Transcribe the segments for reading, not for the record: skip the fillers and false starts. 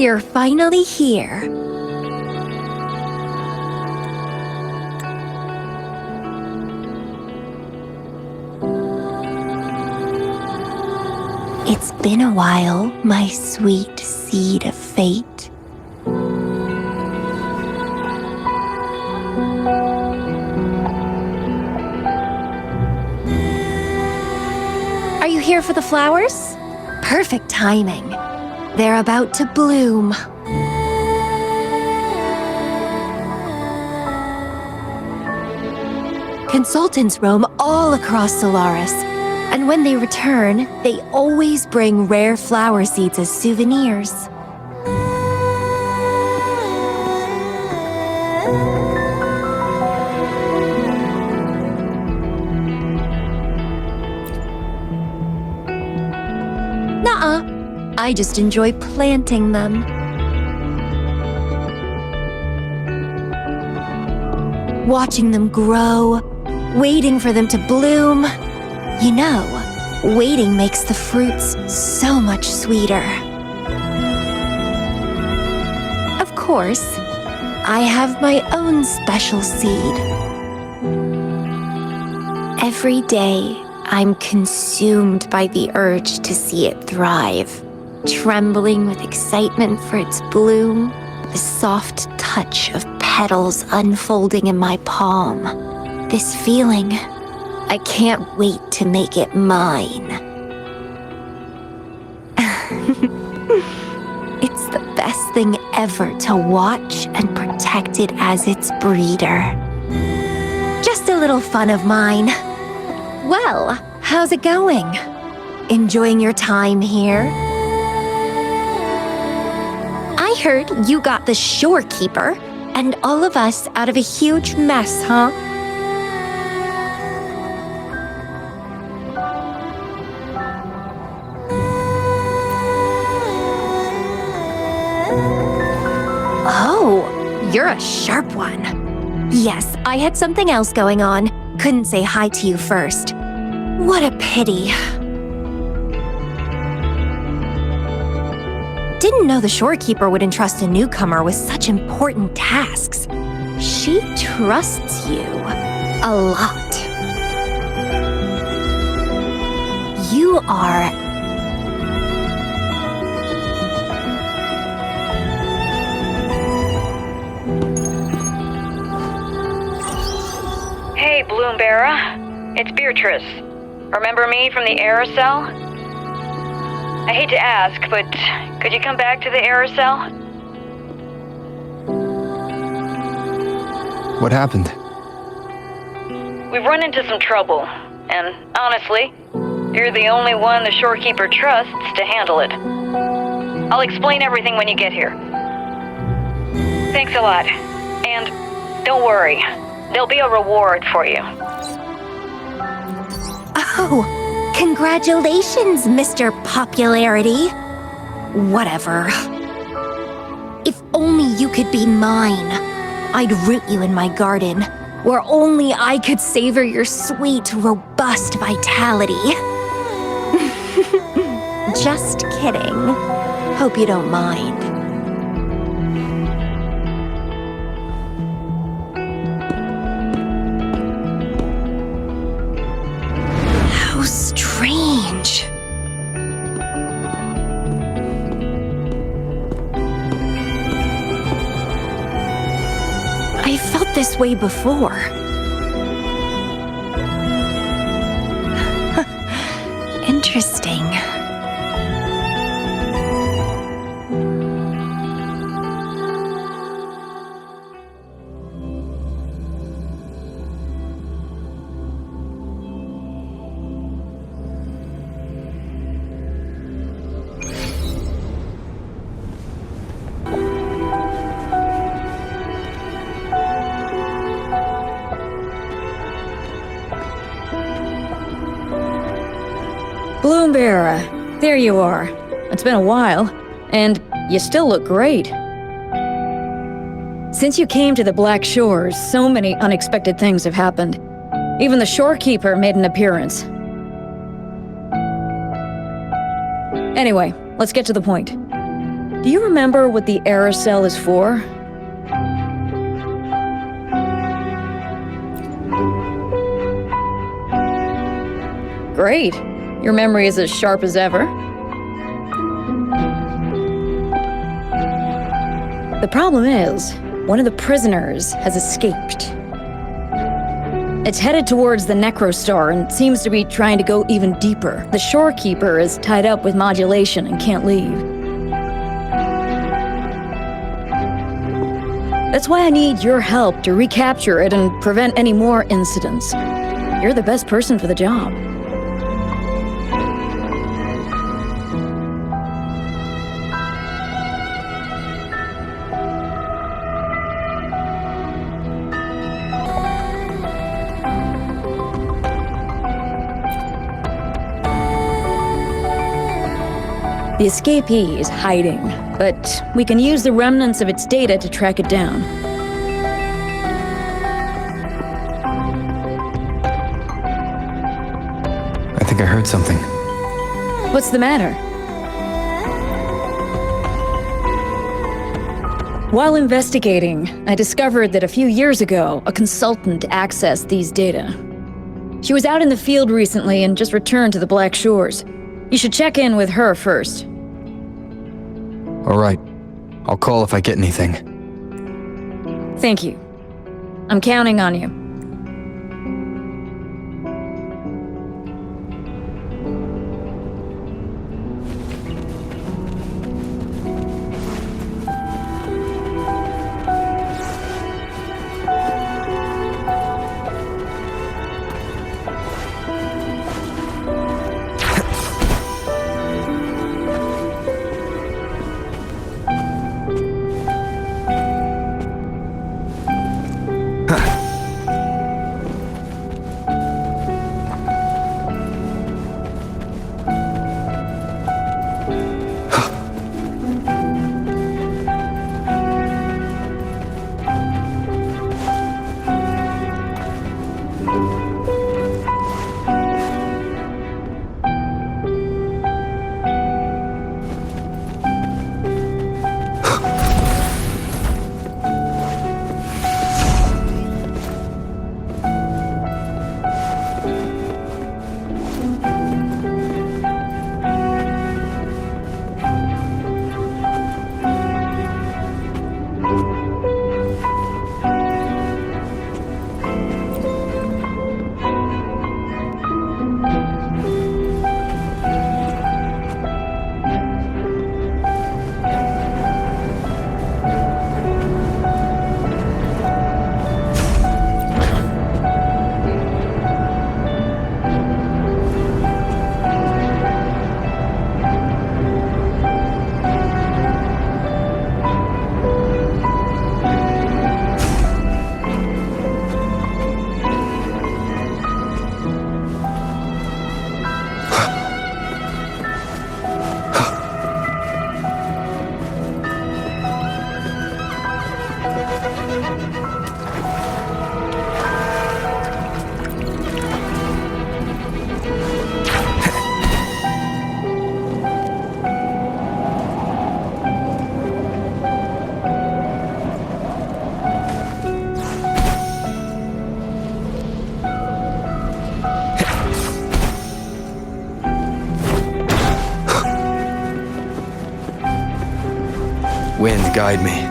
You're finally here. It's been a while, my sweet seed of fate. Are you here for the flowers? Perfect timing. They're about to bloom. Consultants roam all across Solaris, and when they return, they always bring rare flower seeds as souvenirs. Nuh-uh. I just enjoy planting them. Watching them grow, waiting for them to bloom. You know, waiting makes the fruits so much sweeter. Of course, I have my own special seed. Every day, I'm consumed by the urge to see it thrive, trembling with excitement for its bloom, the soft touch of petals unfolding in my palm. This feeling, I can't wait to make it mine. It's the best thing ever to watch and protect it as its breeder. Just a little fun of mine. Well, how's it going? Enjoying your time here? I heard you got the shorekeeper and all of us out of a huge mess, huh? Oh, you're a sharp one. Yes, I had something else going on. Couldn't say hi to you first. What a pity. Didn't know the shorekeeper would entrust a newcomer with such important tasks. She trusts you a lot. You are... Hey, Bloombearer. It's Beatrice. Remember me from the aerosol? I hate to ask, but could you come back to the aerosol? What happened? We've run into some trouble, and honestly, you're the only one the shorekeeper trusts to handle it. I'll explain everything when you get here. Thanks a lot, and don't worry, there'll be a reward for you. Oh, congratulations, Mr. Popularity. Whatever. If only you could be mine. I'd root you in my garden, where only I could savor your sweet, robust vitality. Just kidding. Hope you don't mind. How strange. I felt this way before. Interesting. Bloombearer, there you are. It's been a while, and you still look great. Since you came to the Black Shores, so many unexpected things have happened. Even the shorekeeper made an appearance. Anyway, let's get to the point. Do you remember what the error cell is for? Great. Your memory is as sharp as ever. The problem is, one of the prisoners has escaped. It's headed towards the Necrostar and seems to be trying to go even deeper. The Shorekeeper is tied up with modulation and can't leave. That's why I need your help to recapture it and prevent any more incidents. You're the best person for the job. The escapee is hiding, but we can use the remnants of its data to track it down. I think I heard something. What's the matter? While investigating, I discovered that a few years ago, a consultant accessed these data. She was out in the field recently and just returned to the Black Shores. You should check in with her first. All right. I'll call if I get anything. Thank you. I'm counting on you. Wind, guide me.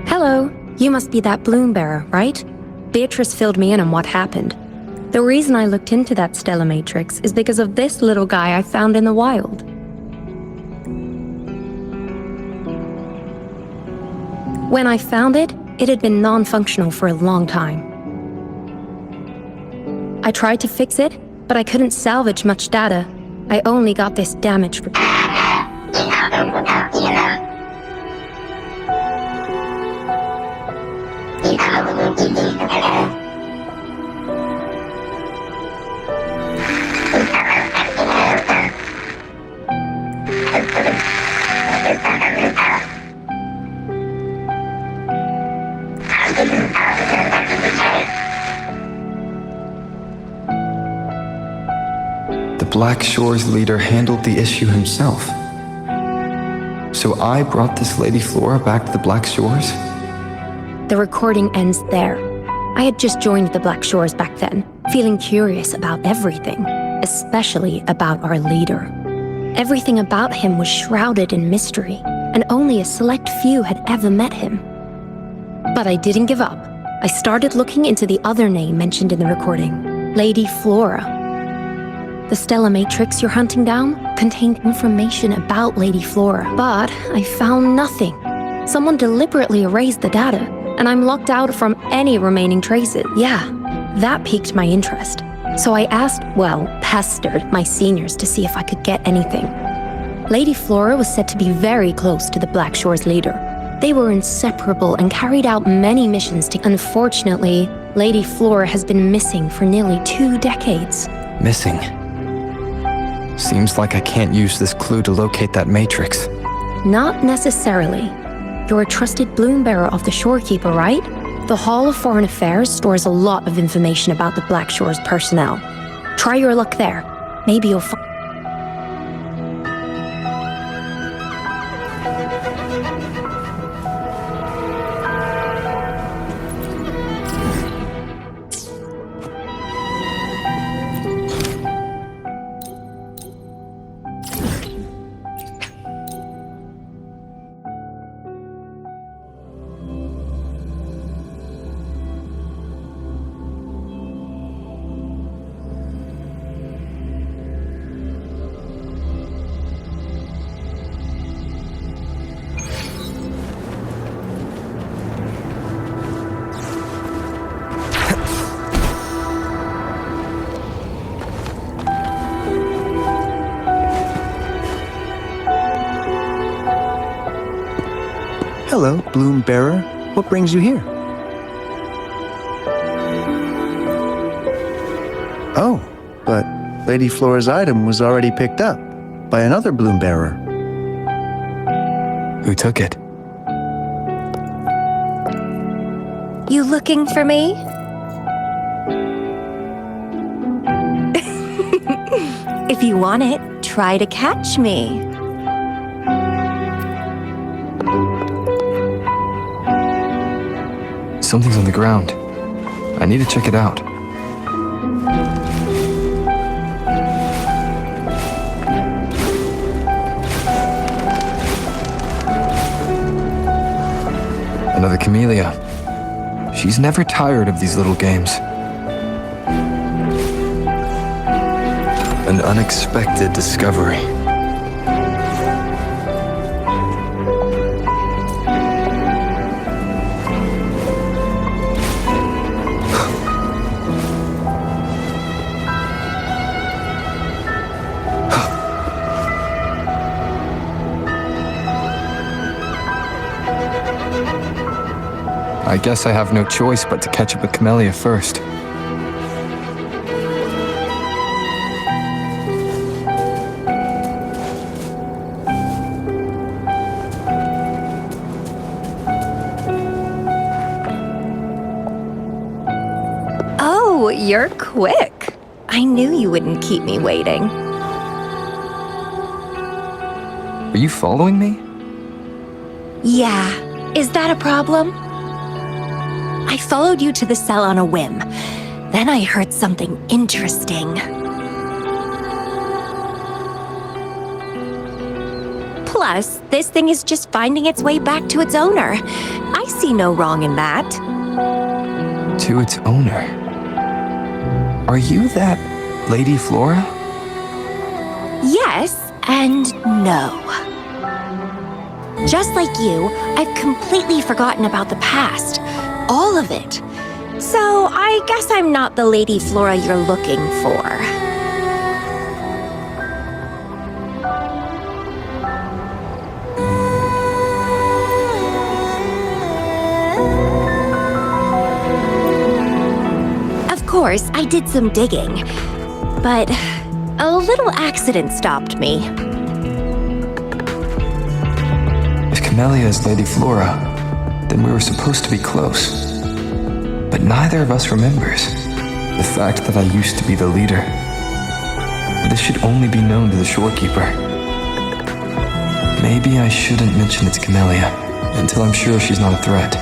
Hello, you must be that bloom bearer, right? Beatrice filled me in on what happened. The reason I looked into that Stella Matrix is because of this little guy I found in the wild. When I found it, It had been non-functional for a long time. I tried to fix it, but I couldn't salvage much data. I only got this damage report. The Black Shore's leader handled the issue himself. So I brought this Lady Flora back to the Black Shores? The recording ends there. I had just joined the Black Shores back then, feeling curious about everything, especially about our leader. Everything about him was shrouded in mystery, and only a select few had ever met him. But I didn't give up. I started looking into the other name mentioned in the recording, Lady Flora. The Stella Matrix you're hunting down contained information about Lady Flora, but I found nothing. Someone deliberately erased the data, and I'm locked out from any remaining traces. Yeah, that piqued my interest. So I pestered my seniors to see if I could get anything. Lady Flora was said to be very close to the Black Shore's leader. They were inseparable and carried out many missions together. Unfortunately, Lady Flora has been missing for nearly 2 decades. Missing. Seems like I can't use this clue to locate that matrix. Not necessarily. You're a trusted bloom bearer of the Shorekeeper, right? The Hall of Foreign Affairs stores a lot of information about the Black Shore's personnel. Try your luck there. Maybe you'll find... Hello, Bloom Bearer. What brings you here? Oh, but Lady Flora's item was already picked up by another Bloom Bearer. Who took it? You looking for me? If you want it, try to catch me. Something's on the ground. I need to check it out. Another Camellya. She's never tired of these little games. An unexpected discovery. I guess I have no choice but to catch up with Camellya first. Oh, you're quick. I knew you wouldn't keep me waiting. Are you following me? Yeah, is that a problem? I followed you to the cell on a whim. Then I heard something interesting. Plus, this thing is just finding its way back to its owner. I see no wrong in that. To its owner? Are you that Lady Flora? Yes and no. Just like you, I've completely forgotten about the past. all of it. So I guess I'm not the Lady Flora you're looking for. Of course, I did some digging, but a little accident stopped me. If Camellya is Lady Flora, then we were supposed to be close. But neither of us remembers the fact that I used to be the leader. This should only be known to the shorekeeper. Maybe I shouldn't mention it's Camellya until I'm sure she's not a threat.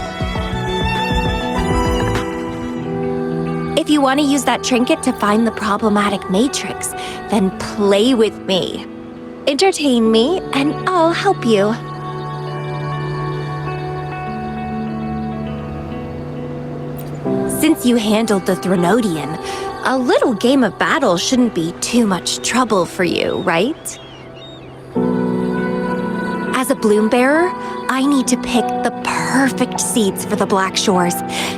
If you want to use that trinket to find the problematic matrix, then play with me. Entertain me, and I'll help you. Since you handled the Threnodian, a little game of battle shouldn't be too much trouble for you, right? As a bloom bearer, I need to pick the perfect seeds for the Black Shores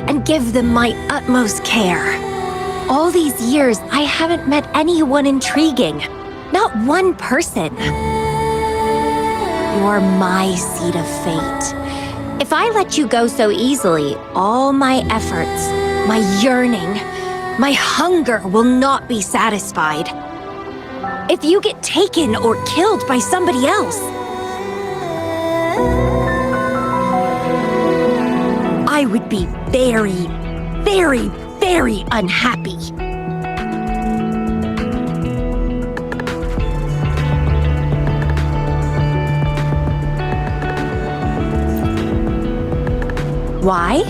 and give them my utmost care. All these years, I haven't met anyone intriguing. Not one person. You're my seed of fate. If I let you go so easily, all my efforts, my yearning, my hunger will not be satisfied. If you get taken or killed by somebody else, I would be very, very, very unhappy. Why?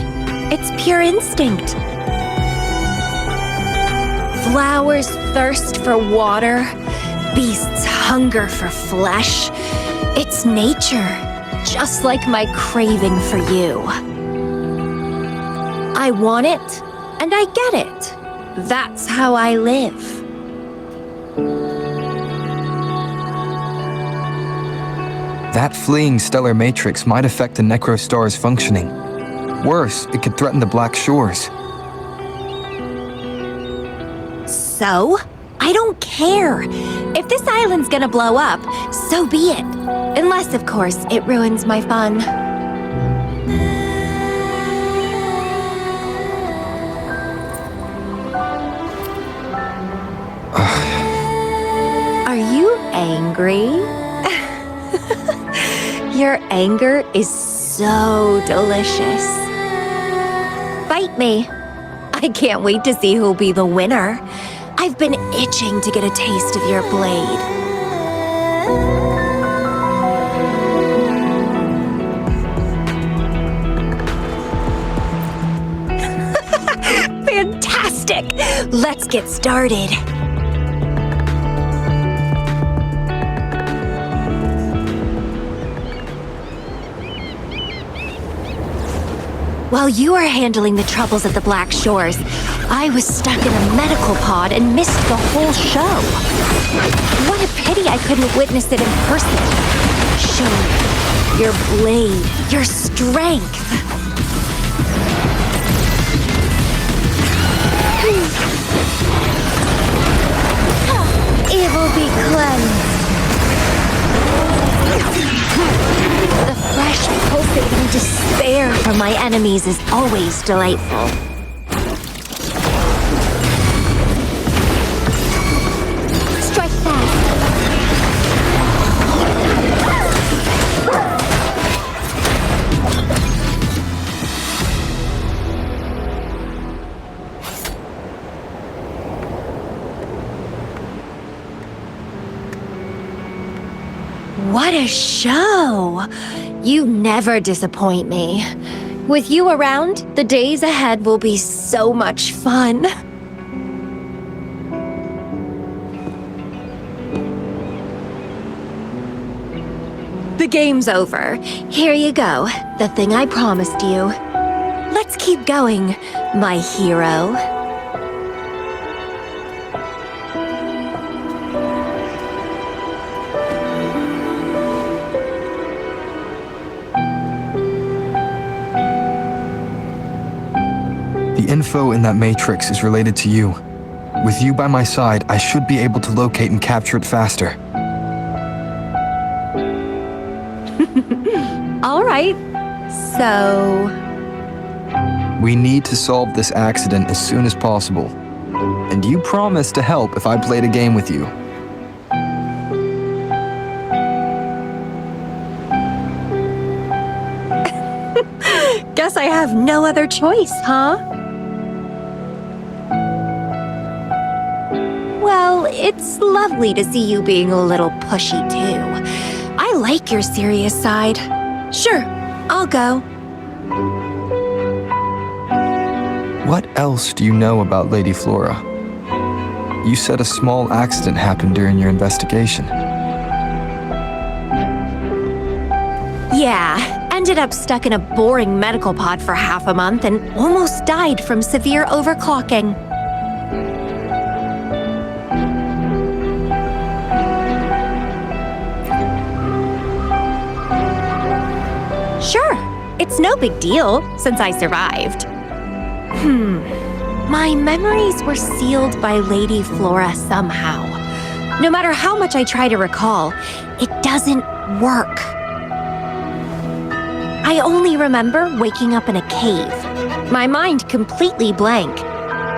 It's pure instinct. Flowers thirst for water, beasts hunger for flesh. It's nature, just like my craving for you. I want it, and I get it. That's how I live. That fleeing stellar matrix might affect the Necrostar's functioning. Worse, it could threaten the Black Shores. So? I don't care. If this island's gonna blow up, so be it. Unless, of course, it ruins my fun. Are you angry? Your anger is so delicious. Fight me. I can't wait to see who'll be the winner. I've been itching to get a taste of your blade. Fantastic! Let's get started. While you were handling the troubles of the Black Shores, I was stuck in a medical pod and missed the whole show. What a pity I couldn't witness it in person. Show me your blade, your strength. Evil be cleansed. The fresh, pulsating despair from my enemies is always delightful. Strike fast. What a show! You never disappoint me. With you around, the days ahead will be so much fun. The game's over. Here you go, the thing I promised you. Let's keep going, my hero. info in that matrix is related to you. With you by my side, I should be able to locate and capture it faster. All right. So, We need to solve this accident as soon as possible. And you promised to help if I played a game with you. guess I have no other choice, huh? Well, it's lovely to see you being a little pushy, too. I like your serious side. Sure, I'll go. What else do you know about Lady Flora? You said a small accident happened during your investigation. Yeah, ended up stuck in a boring medical pod for half a month and almost died from severe overclocking. Sure, it's no big deal since I survived. My memories were sealed by Lady Flora somehow. No matter how much I try to recall, it doesn't work. I only remember waking up in a cave, my mind completely blank,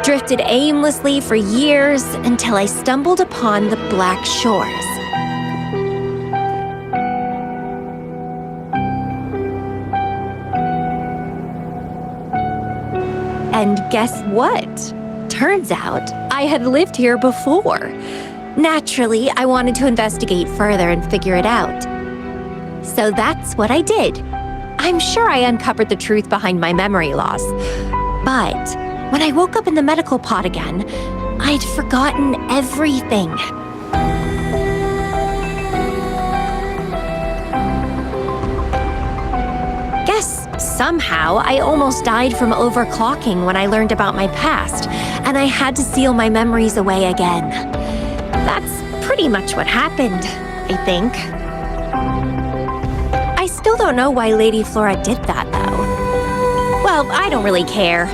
drifted aimlessly for years until I stumbled upon the Black Shores. And guess what? Turns out I had lived here before. Naturally, I wanted to investigate further and figure it out. So that's what I did. I'm sure I uncovered the truth behind my memory loss. But when I woke up in the medical pod again, I'd forgotten everything. Guess somehow I almost died from overclocking when I learned about my past, and I had to seal my memories away again. That's pretty much what happened, I think. I still don't know why Lady Flora did that, though. Well, I don't really care.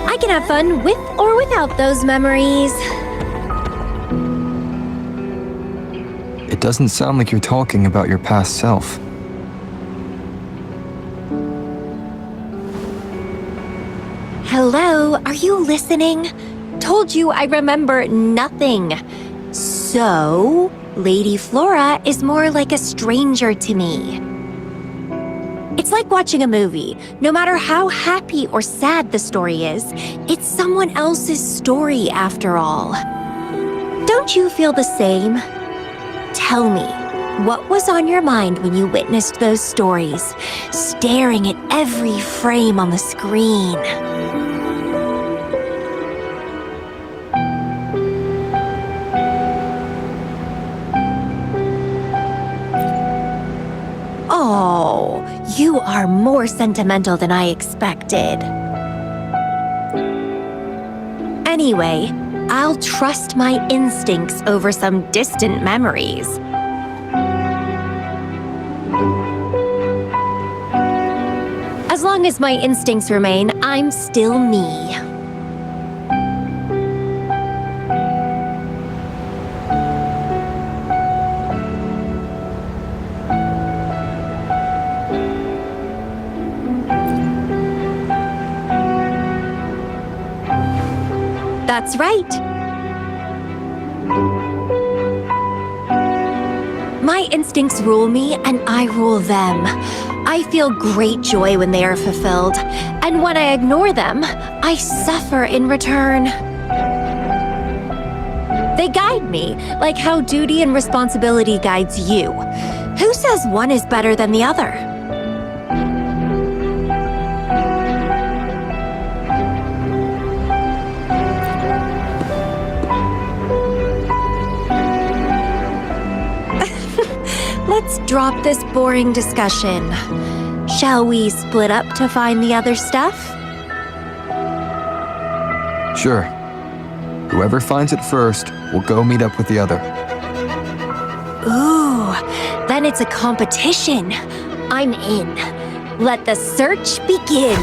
I can have fun with or without those memories. It doesn't sound like you're talking about your past self. Hello, are you listening? Told you I remember nothing. So, Lady Flora is more like a stranger to me. It's like watching a movie. No matter how happy or sad the story is, it's someone else's story after all. Don't you feel the same? Tell me, what was on your mind when you witnessed those stories, staring at every frame on the screen? Oh, you are more sentimental than I expected. Anyway, I'll trust my instincts over some distant memories. As long as my instincts remain, I'm still me. That's right. My instincts rule me, and I rule them. I feel great joy when they are fulfilled, and when I ignore them, I suffer in return. They guide me, like how duty and responsibility guides you. Who says one is better than the other? Let's drop this boring discussion. Shall we split up to find the other stuff? Sure. Whoever finds it first will go meet up with the other. Ooh, then it's a competition. I'm in. Let the search begin.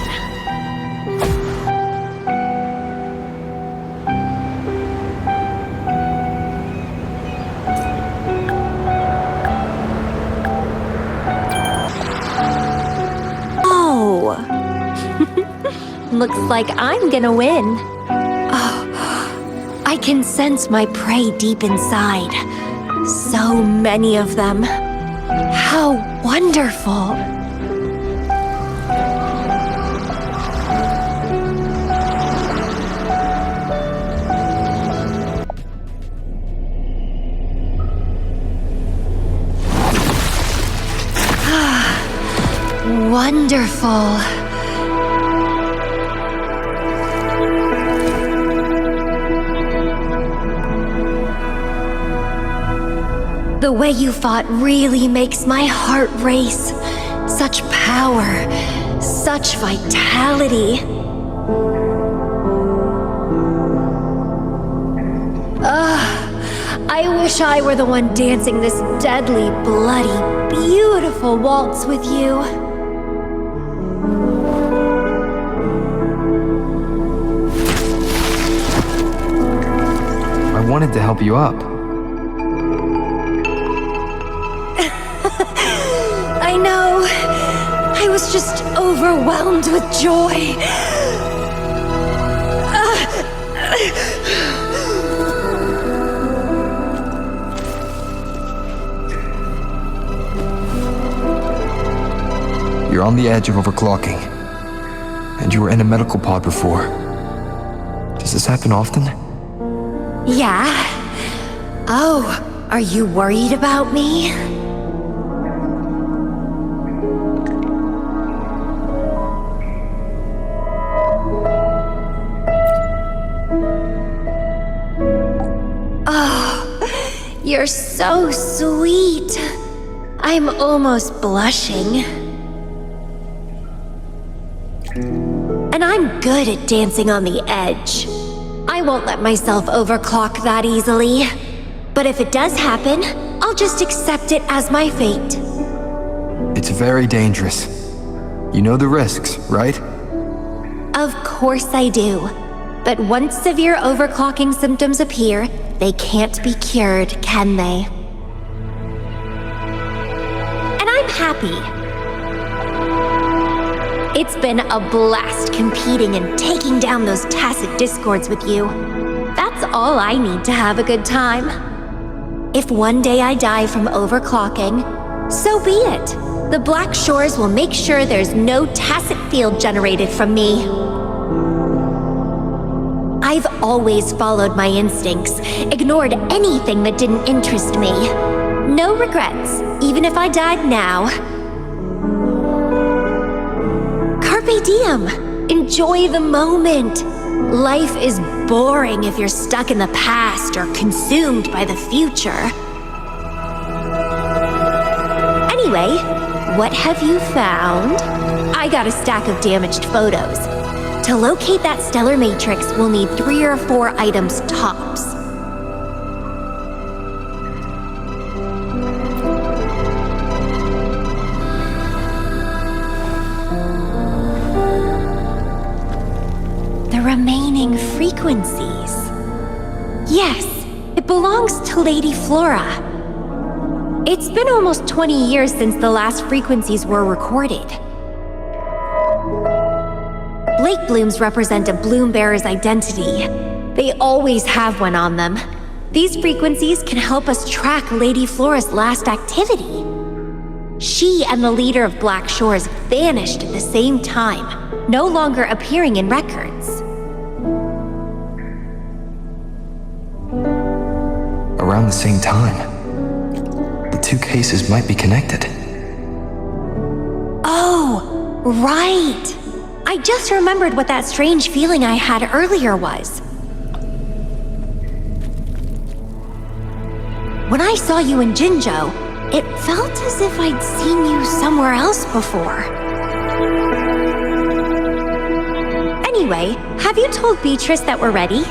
Looks like I'm gonna win. Oh, I can sense my prey deep inside. So many of them. How wonderful. Wonderful. The way you fought really makes my heart race. Such power, such vitality. I wish I were the one dancing this deadly, bloody, beautiful waltz with you. I wanted to help you up. I know. I was just overwhelmed with joy. You're on the edge of overclocking. And you were in a medical pod before. Does this happen often? Yeah? Oh, are you worried about me? Oh, you're so sweet. I'm almost blushing. And I'm good at dancing on the edge. I won't let myself overclock that easily. But if it does happen, I'll just accept it as my fate. It's very dangerous. You know the risks, right? Of course I do. But once severe overclocking symptoms appear, they can't be cured, can they? And I'm happy. It's been a blast competing and taking down those tacit discords with you. That's all I need to have a good time. If one day I die from overclocking, so be it. The Black Shores will make sure there's no tacit field generated from me. I've always followed my instincts, ignored anything that didn't interest me. No regrets, even if I died now. Carpe diem. Enjoy the moment. Life is boring if you're stuck in the past or consumed by the future. Anyway, what have you found? I got a stack of damaged photos. To locate that stellar matrix, we'll need 3 or 4 items tops. The remaining frequencies. Yes, it belongs to Lady Flora. It's been almost 20 years since the last frequencies were recorded. Blake blooms represent a bloom bearer's identity. They always have one on them. These frequencies can help us track Lady Flora's last activity. She and the leader of Black Shores vanished at the same time, no longer appearing in records. Around the same time. The 2 cases might be connected. Oh, right! I just remembered what that strange feeling I had earlier was. When I saw you in Jinzhou, it felt as if I'd seen you somewhere else before. Anyway, have you told Beatrice that we're ready?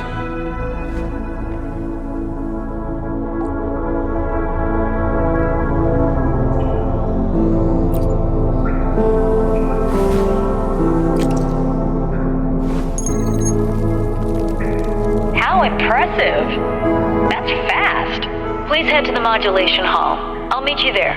Impressive. That's fast. Please head to the modulation hall. I'll meet you there.